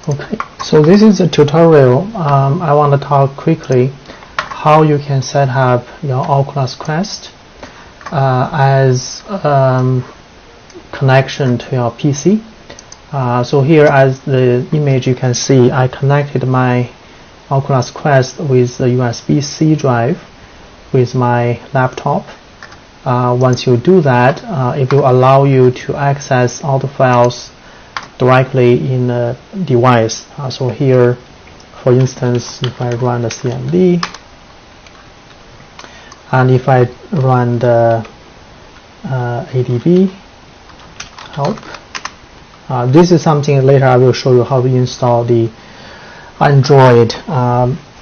Okay, so this is a tutorial. I want to talk quickly how you can set up your Oculus Quest as connection to your PC. So here, as the image you can see, I connected my Oculus Quest with the USB-C drive with my laptop. Once you do that, it will allow you to access all the files directly in the device. So here, for instance, if I run the CMD and if I run the ADB help, this is something later I will show you how to install the Android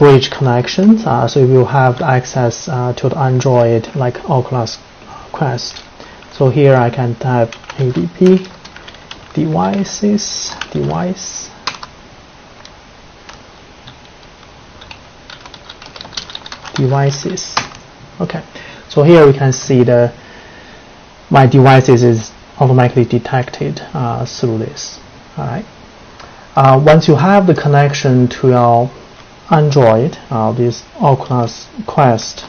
bridge connections. So you will have access to the Android like Oculus Quest. So here I can type ADB devices. Okay, so here we can see my devices is automatically detected through this. All right. Once you have the connection to your Android, this Oculus Quest,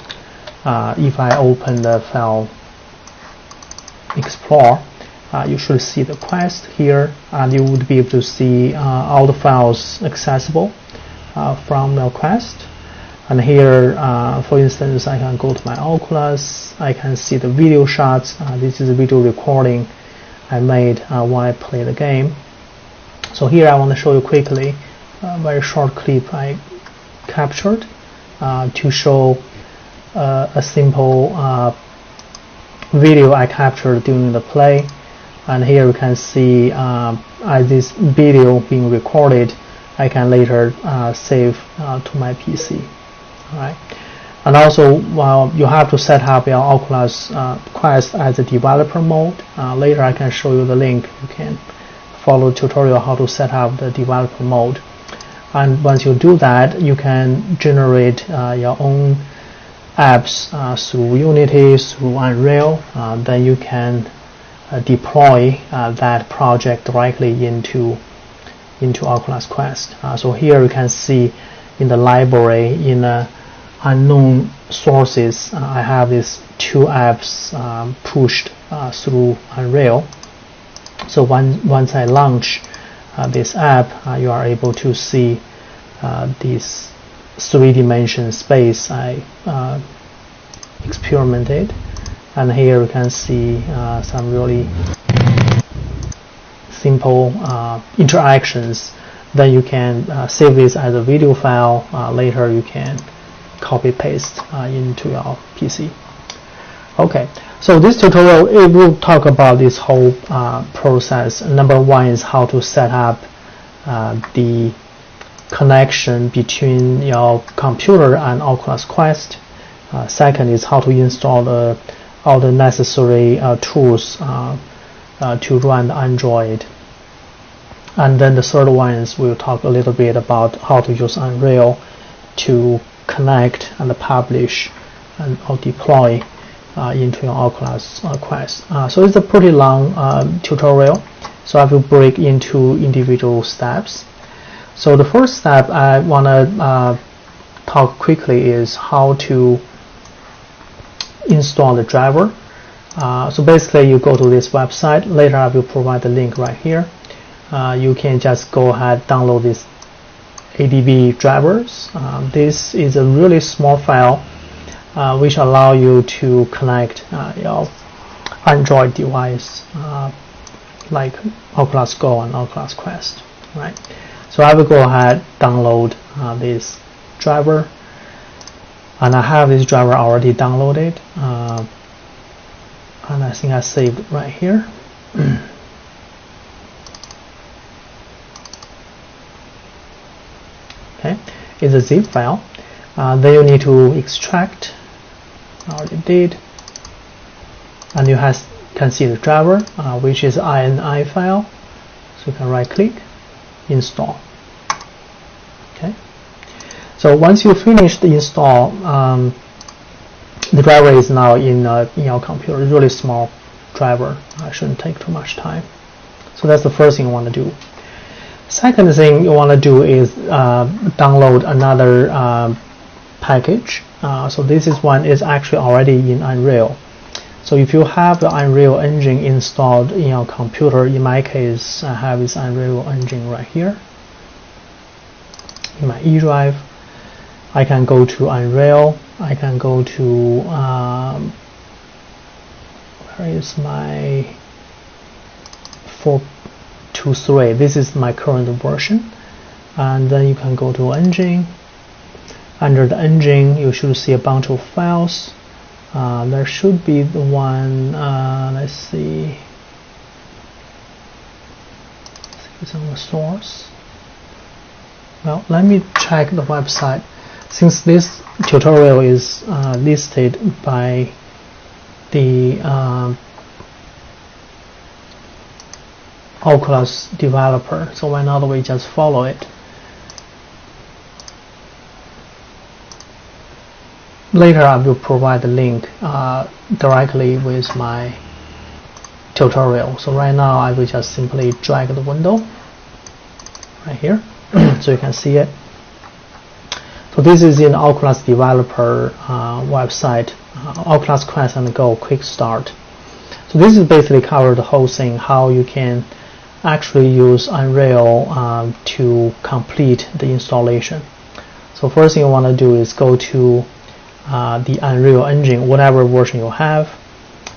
if I open the file Explorer, you should see the Quest here, and you would be able to see all the files accessible from the Quest. And here, for instance, I can go to my Oculus. I can see the video shots. This is a video recording I made while I play the game. So here I want to show you quickly a very short clip I captured to show a simple video I captured during the play. And here you can see as this video being recorded, I can later save to my PC. All right. And also, you have to set up your Oculus Quest as a developer mode. Later I can show you the link. You can follow the tutorial how to set up the developer mode. And once you do that, you can generate your own apps through Unity, through Unreal. Then you can deploy that project directly into Oculus Quest. So here you can see in the library, in unknown sources, I have these two apps pushed through Unreal. So once I launch this app, you are able to see this three-dimension space I experimented. And here you can see some really simple interactions. Then you can save this as a video file. Later you can copy paste into your PC. Okay, so this tutorial, it will talk about this whole process. Number one is how to set up the connection between your computer and Oculus Quest. Second is how to install all the necessary tools to run Android. And then the third one is we'll talk a little bit about how to use Unreal to connect and publish or deploy into your Oculus Quest. So it's a pretty long tutorial, so I will break into individual steps. So the first step I want to talk quickly is how to install the driver. So basically you go to this website. Later I will provide the link right here. You can just go ahead, download this ADB drivers. This is a really small file which allow you to connect your Android device like Oculus Go and Oculus Quest. Right. So I will go ahead, download this driver, and I have this driver already downloaded, and I think I saved it right here. Okay, it's a zip file. Then you need to extract. I already did, and you can see the driver, which is INI file. So you can right-click, install. Okay. So once you finish the install, the driver is now in your computer. It's a really small driver. Shouldn't take too much time. So that's the first thing you want to do. Second thing you want to do is download another package. So this is one is actually already in Unreal. So if you have the Unreal Engine installed in your computer, in my case I have this Unreal Engine right here in my E drive. I can go to Unreal, I can go to where is my 4.2.3, this is my current version, and then you can go to Engine. Under the engine you should see a bunch of files. There should be the one, let's see, it's on the source. Well, let me check the website. Since this tutorial is listed by the Oculus developer, so why not we just follow it. Later I will provide the link directly with my tutorial. So right now I will just simply drag the window right here so you can see it. So this is in Oculus developer website, Oculus Quest and Go Quick Start. So this is basically cover the whole thing, how you can actually use Unreal to complete the installation. So first thing you want to do is go to the Unreal Engine, whatever version you have.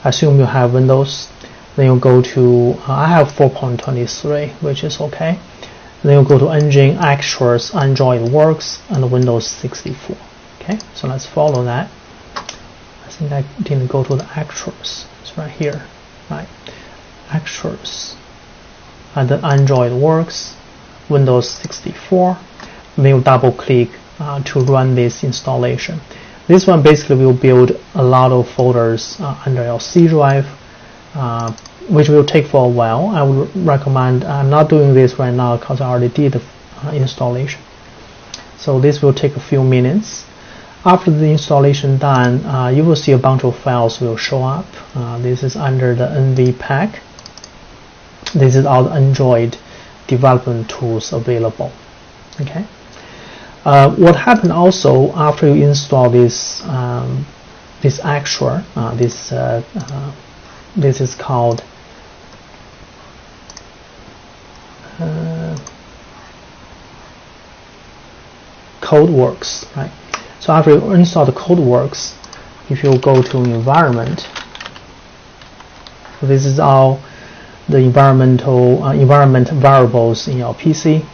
Assume you have Windows. Then you go to, I have 4.23, which is okay. Then you go to Engine, Actuals, Android Works, and Windows 64. Okay, so let's follow that. I think I didn't go to the Actuals. It's right here, right? Actuals, and then Android Works, Windows 64. Then you double click to run this installation. This one basically will build a lot of folders under your C drive, which will take for a while. I would recommend, I'm not doing this right now because I already did the installation. So this will take a few minutes. After the installation done, you will see a bunch of files will show up. This is under the NV pack. This is all the Android development tools available. Okay. What happened also after you install this this actual this is called CodeWorks, right? So after you install the CodeWorks, if you go to environment, this is all the environment variables in your PC.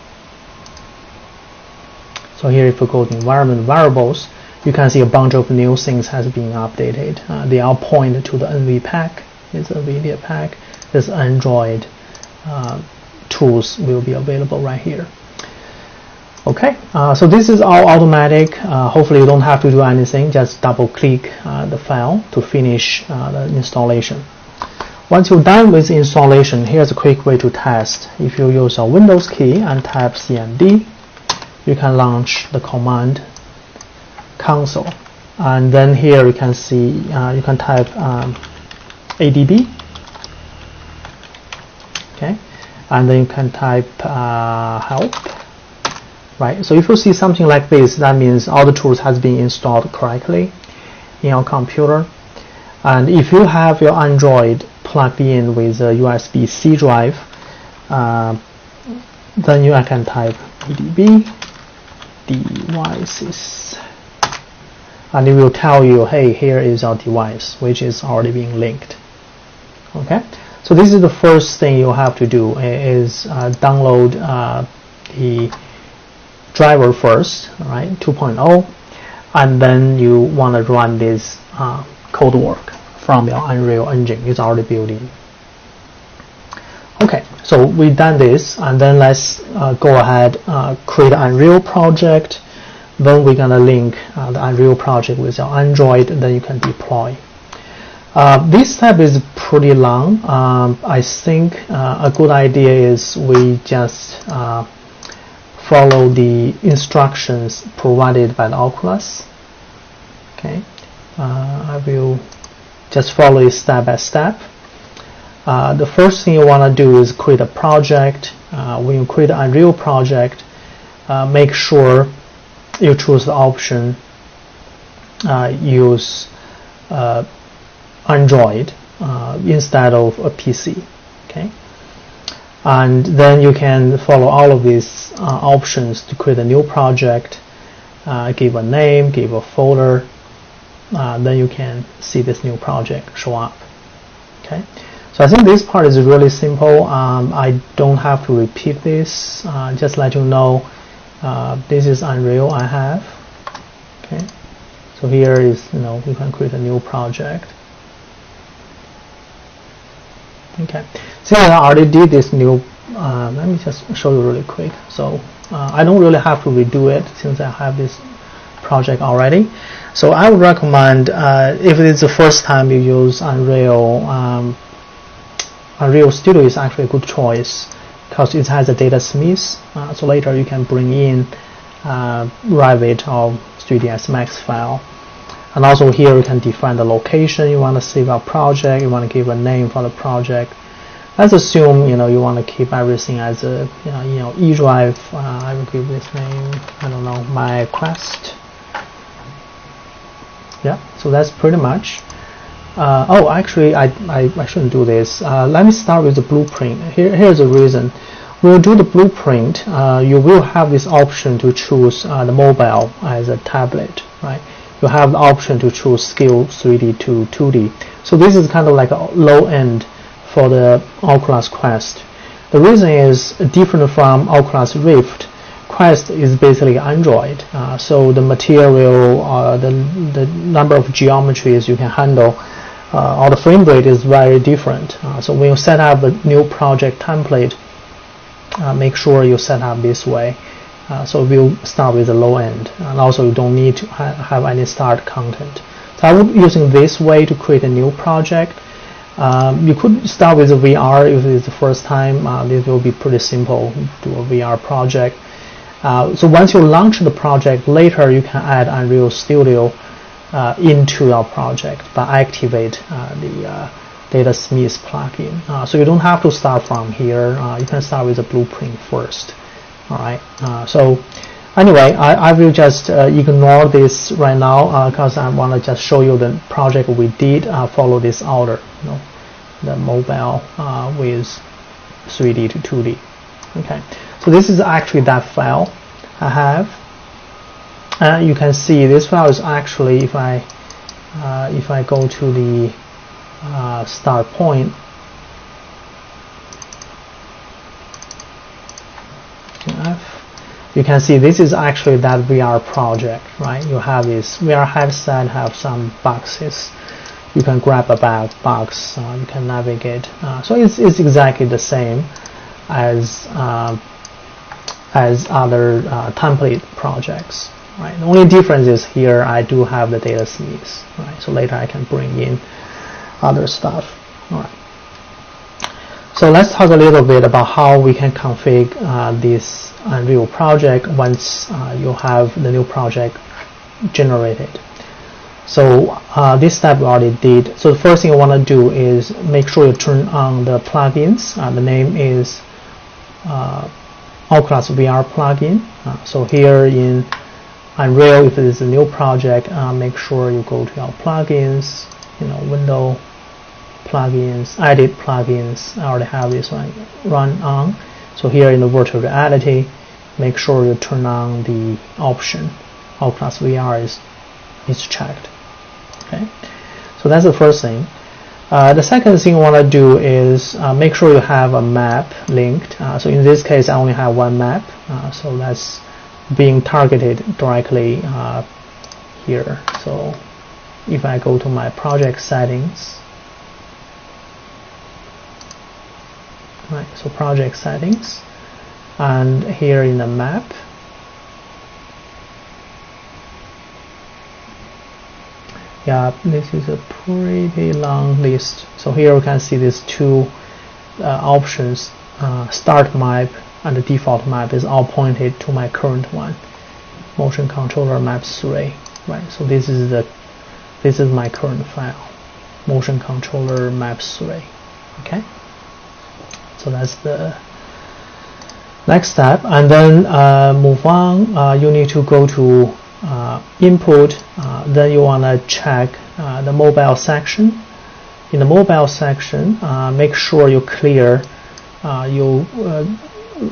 So here if you go to environment variables, you can see a bunch of new things has been updated. They all point to the NV pack. It's a NVIDIA pack. This Android tools will be available right here. Okay, so this is all automatic. Hopefully you don't have to do anything. Just double click the file to finish the installation. Once you're done with the installation, here's a quick way to test. If you use a Windows key and type CMD, you can launch the command console, and then here you can see you can type ADB, okay, and then you can type help, right? So if you see something like this, that means all the tools has been installed correctly in your computer. And if you have your Android plugged in with a USB-C drive, then you can type ADB devices, and it will tell you, hey, here is our device, which is already being linked. Okay, so this is the first thing you have to do is download the driver first, right, 2.0, and then you want to run this code work from your Unreal Engine. It's already built in. Okay, so we've done this, and then let's go ahead, create an Unreal project. Then we're gonna link the Unreal project with your Android, and then you can deploy. This step is pretty long. I think a good idea is we just follow the instructions provided by the Oculus. Okay, I will just follow it step by step. The first thing you want to do is create a project. when you create an Unreal project, make sure you choose the option use Android instead of a PC. Okay, and then you can follow all of these options to create a new project. Give a name, give a folder, then you can see this new project show up. Okay, so I think this part is really simple. I don't have to repeat this. Just let you know this is Unreal I have. Okay, so here is, you can create a new project. Okay, since I already did this new, let me just show you really quick. So I don't really have to redo it since I have this project already. So I would recommend, if it's the first time you use Unreal, Unreal Studio is actually a good choice because it has a data smith. So later you can bring in Revit or 3ds Max file. And also here you can define the location you want to save a project, you want to give a name for the project. Let's assume you want to keep everything as a E drive. I will give this name, I don't know, my quest. Yeah, so that's pretty much. Oh, actually, I shouldn't do this. Let me start with the blueprint. Here's the reason. When you do the blueprint, you will have this option to choose the mobile as a tablet, right? You have the option to choose scale 3D to 2D. So this is kind of like a low end for the Oculus Quest. The reason is different from Oculus Rift. Quest is basically Android, so the material, the number of geometries you can handle, or the frame rate is very different. So when you set up a new project template, make sure you set up this way. So we'll start with the low end, and also you don't need to have any start content. So I would be using this way to create a new project. You could start with a VR if it's the first time. This will be pretty simple. Do a VR project. So once you launch the project, later you can add Unreal Studio into your project by activate the Data Smith plugin. So you don't have to start from here. You can start with the blueprint first. All right. So anyway, I will just ignore this right now because I want to just show you the project we did. Follow this order. The mobile with 3D to 2D. Okay. So this is actually that file I have. You can see this file is actually, if I go to the start point, you can see this is actually that VR project, right? You have this VR headset, have some boxes. You can grab a box, you can navigate. So it's exactly the same as other template projects, right? The only difference is here I do have the data smith, right? So later I can bring in other stuff. All right. So let's talk a little bit about how we can configure this Unreal project once you have the new project generated. So this step we already did. So the first thing you want to do is make sure you turn on the plugins. The name is Oculus VR plugin. So here in Unreal, if it is a new project, make sure you go to your plugins, window plugins, edit plugins. I already have this one run on. So here in the virtual reality, make sure you turn on the option Oculus VR is checked. Okay, so that's the first thing. The second thing you want to do is make sure you have a map linked. So in this case, I only have one map, so that's being targeted directly here. So if I go to my project settings, right, so project settings, and here in the map, yeah, this is a pretty long list. So here you can see these two options, start map and the default map is all pointed to my current one, motion controller map 3, right? So this is my current file, motion controller map 3. Okay, so that's the Next step, and then move on. You need to go to input. Then you want to check the mobile section. In the mobile section, make sure you clear. You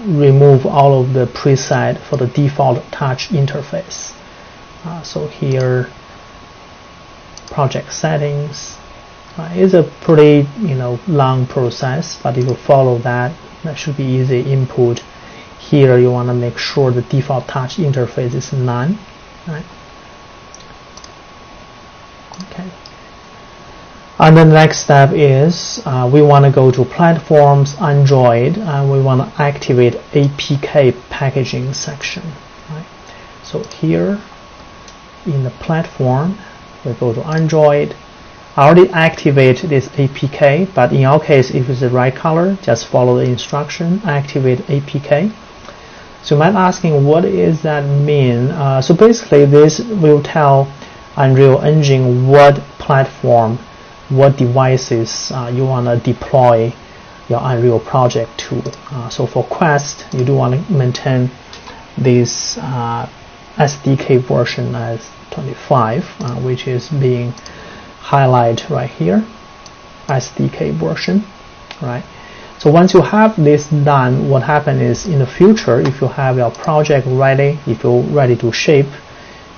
remove all of the preset for the default touch interface. So here, project settings. It's a pretty long process, but if you follow that, that should be easy. Input. Here you want to make sure the default touch interface is none. Right? Okay. And then the next step is we want to go to platforms, Android, and we want to activate APK packaging section. Right? So here in the platform, we go to Android. I already activate this APK, but in our case, if it's the right color, just follow the instruction, activate APK. So you might be asking, what does that mean? So basically, this will tell Unreal Engine what platform, what devices you want to deploy your Unreal project to. So for Quest, you do want to maintain this SDK version as 25, which is being highlighted right here, SDK version, right? So once you have this done, what happens is in the future, if you have your project ready, if you're ready to ship,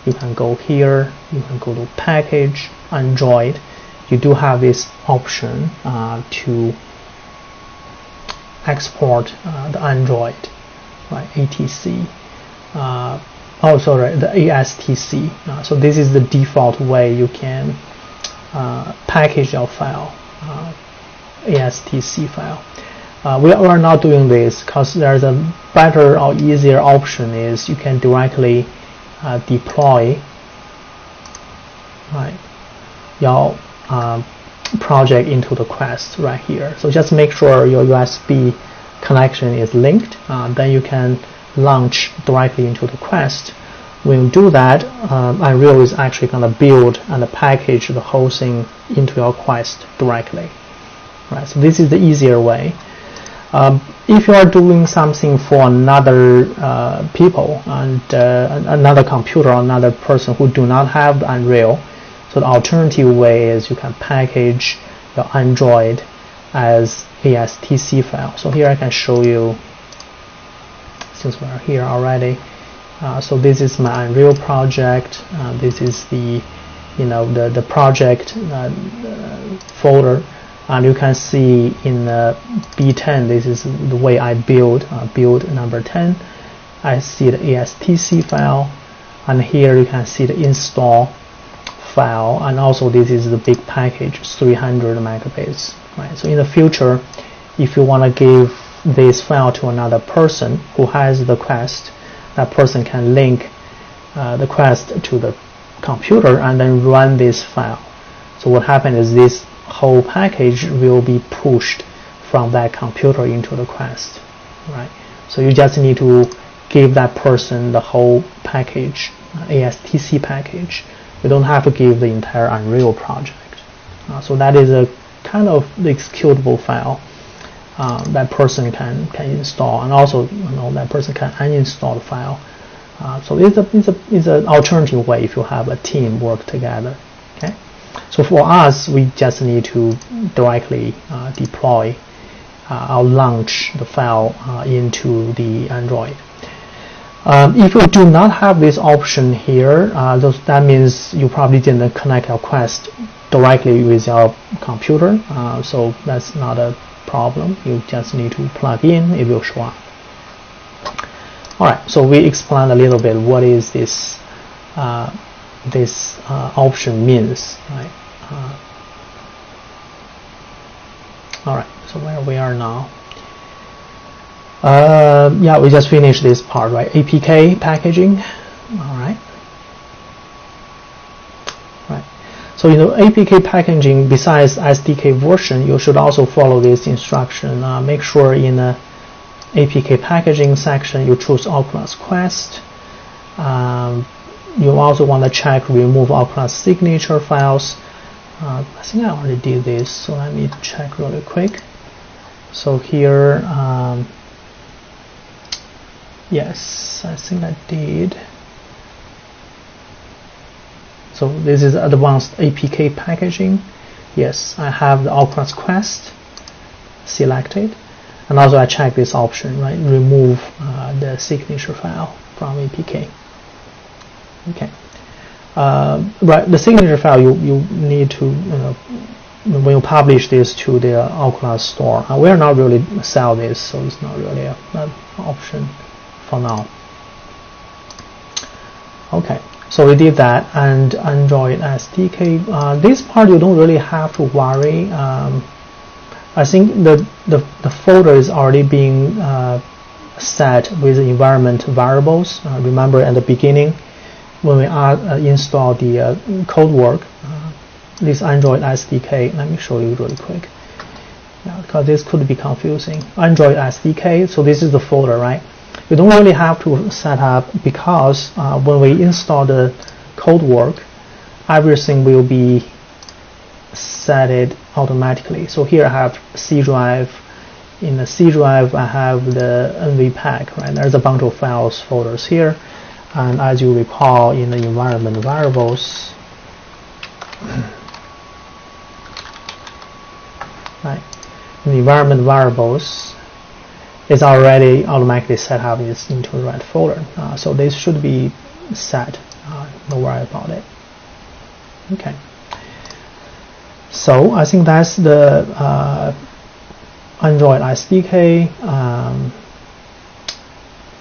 you can go here, you can go to package, Android. You do have this option to export the Android, right? ATC. Oh, sorry, the ASTC. So this is the default way you can package your file, ASTC file. We are not doing this because there's a better or easier option is you can directly deploy your project into the Quest right here. So just make sure your USB connection is linked. Then you can launch directly into the Quest. When you do that, Unreal is actually going to build and package the whole thing into your Quest directly. Right. So this is the easier way. If you are doing something for another people and another computer or another person who do not have the Unreal, so the alternative way is you can package your Android as ASTC file. So here I can show you, since we're here already. So this is my Unreal project. This is the the project folder. And you can see in B10, this is the way I build number 10. I see the ASTC file, and here you can see the install file, and also this is the big package, 300 megabytes. Right. So in the future, if you want to give this file to another person who has the Quest, that person can link the Quest to the computer and then run this file. So what happens is this whole package will be pushed from that computer into the Quest, right? So you just need to give that person the whole package, ASTC package. You don't have to give the entire Unreal project. So that is a kind of the executable file that person can install, and also that person can uninstall the file. So it's an alternative way if you have a team work together. Okay. So for us, we just need to directly deploy or launch the file into the Android. If you do not have this option here, that means you probably didn't connect your Quest directly with your computer, so that's not a problem. You just need to plug in, it will show up. Alright, so we explained a little bit what is this option means, right? Alright, so where we are now. Yeah, we just finished this part, right? APK packaging. Alright. Right. So APK packaging, besides SDK version, you should also follow this instruction. Make sure in the APK packaging section you choose Oculus Quest. You also want to check remove Oculus signature files. I think I already did this, so let me check really quick. So here Yes, I think I did. So this is advanced APK packaging. Yes, I have the Oculus Quest selected, and also I check this option, right? Remove the signature file from APK. Okay. Right, the signature file you need to, when you publish this to the Oculus store. We are not really sell this, so it's not really an option for now. Okay, so we did that, and Android SDK. This part you don't really have to worry. I think the folder is already being set with the environment variables. Remember at the beginning when we install the code work, this Android SDK. Let me show you really quick. Yeah, because this could be confusing. Android SDK. So this is the folder, right? You don't really have to set up, because when we install the code work, everything will be set it automatically. So here I have C drive. In the C drive I have the NVPack, right? There's a bunch of files folders here, and as you recall, in the environment variables, right? In the environment variables, it's already automatically set up into the right folder. So this should be set. Don't worry about it. Okay. So I think that's the Android SDK.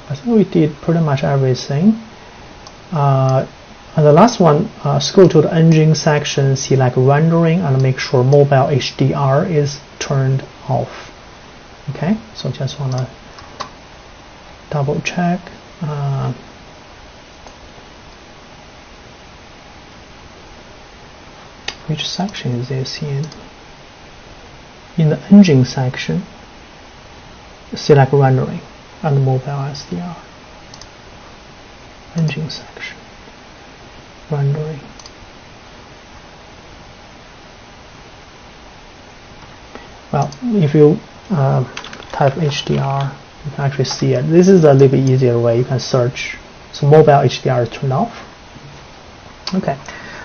I think we did pretty much everything. And the last one, scroll to the engine section, select rendering, and make sure mobile HDR is turned off. Okay, so just want to double check. Which section is this in? In the engine section, select rendering and mobile SDR. Engine section, rendering. Well, if you type HDR, you can actually see it. This is a little bit easier way. You can search. So mobile HDR is turned off. Okay.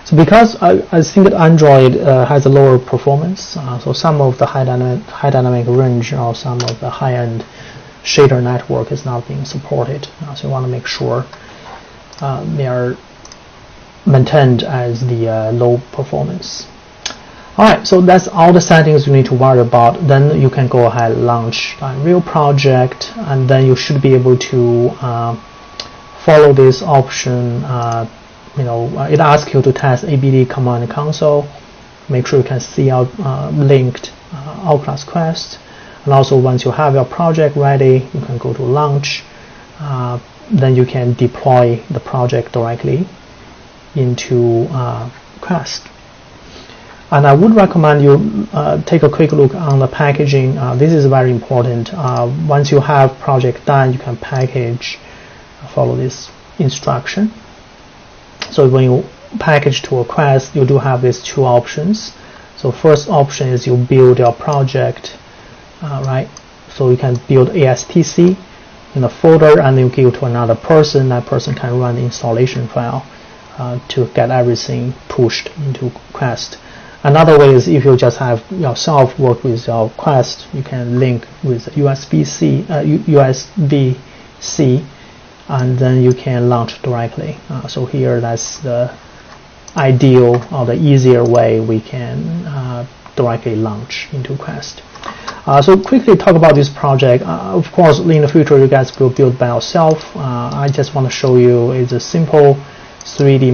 So because I think that Android has a lower performance, so some of the high dynamic range or some of the high-end shader network is not being supported. So you want to make sure they are maintained as the low performance. Alright, so that's all the settings you need to worry about. Then you can go ahead and launch a real project, and then you should be able to follow this option. It asks you to test ABD command console. Make sure you can see out linked Oculus Quest, and also once you have your project ready, you can go to launch. Then you can deploy the project directly into Quest. And I would recommend you take a quick look on the packaging. This is very important. Once you have project done, you can package, follow this instruction. So when you package to a Quest, you do have these two options. So first option is you build your project, right? So you can build ASTC in a folder, and you give to another person. That person can run the installation file to get everything pushed into Quest. Another way is if you just have yourself work with your Quest, you can link with USB-C, and then you can launch directly. So here, that's the ideal or the easier way we can directly launch into Quest. So quickly talk about this project. Of course, in the future, you guys will build by yourself. I just want to show you it's a simple 3D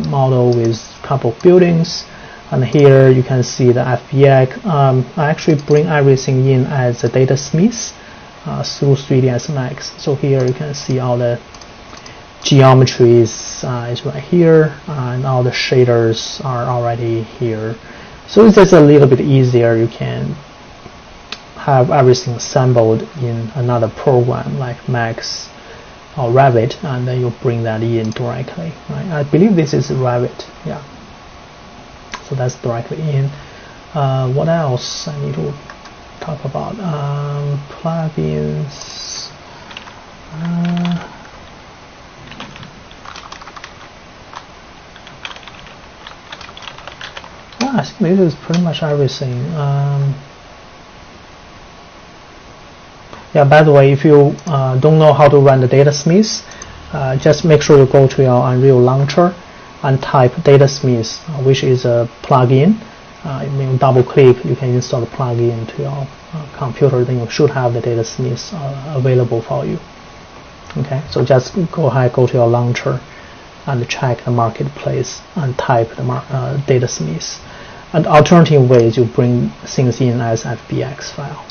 model with a couple of buildings. And here you can see the FBX. I actually bring everything in as a data smith through 3ds Max. So here you can see all the geometries is right here, and all the shaders are already here. So it's just a little bit easier. You can have everything assembled in another program like Max or Revit, and then you bring that in directly. Right? I believe this is Revit. Yeah. So that's directly in. What else I need to talk about? Plugins. this is pretty much everything. Yeah, by the way, if you don't know how to run the datasmith, just make sure you go to your Unreal launcher and type datasmith, which is a plugin. When you double click, you can install the plugin to your computer, then you should have the datasmith available for you. Okay, so just go ahead, go to your launcher and check the marketplace and type the datasmith. And alternative ways, you bring things in as FBX file.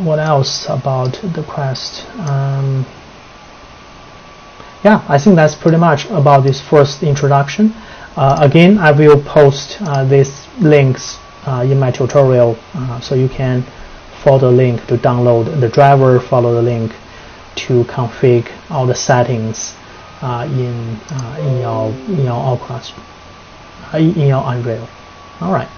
What else about the Quest? Yeah, I think that's pretty much about this first introduction. Again, I will post these links in my tutorial, so you can follow the link to download the driver, follow the link to configure all the settings in your Unreal. All right.